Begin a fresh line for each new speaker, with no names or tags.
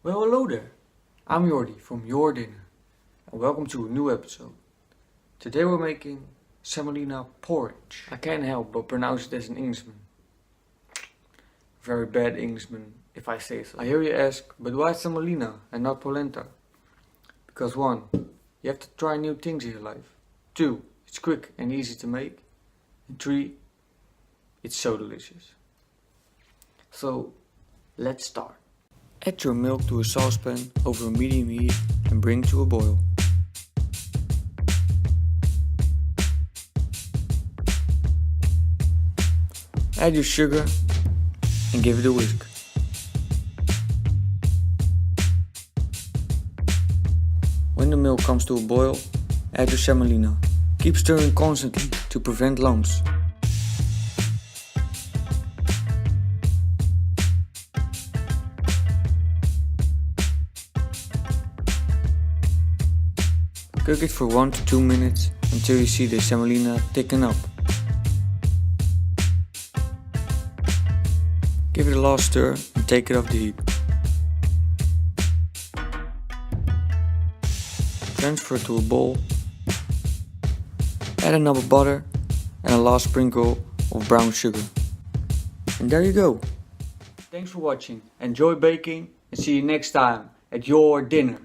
Well, hello there. I'm Jordi from JorDinner and welcome to a new episode. Today we're making Semolina Porridge. I can't help but pronounce it as an Englishman. Very bad Englishman if I say so. I hear you ask, but why semolina and not polenta? Because 1, you have to try new things in your life. 2, it's quick and easy to make. And 3, it's so delicious. So, let's start. Add your milk to a saucepan over a medium heat and bring to a boil. Add your sugar and give it a whisk. When the milk comes to a boil, add your semolina. Keep stirring constantly to prevent lumps. Cook it for 1 to 2 minutes until you see the semolina thicken up. Give it a last stir and take it off the heat. Transfer it to a bowl. Add a knob of butter and a last sprinkle of brown sugar. And there you go. Thanks for watching. Enjoy baking and see you next time at your dinner.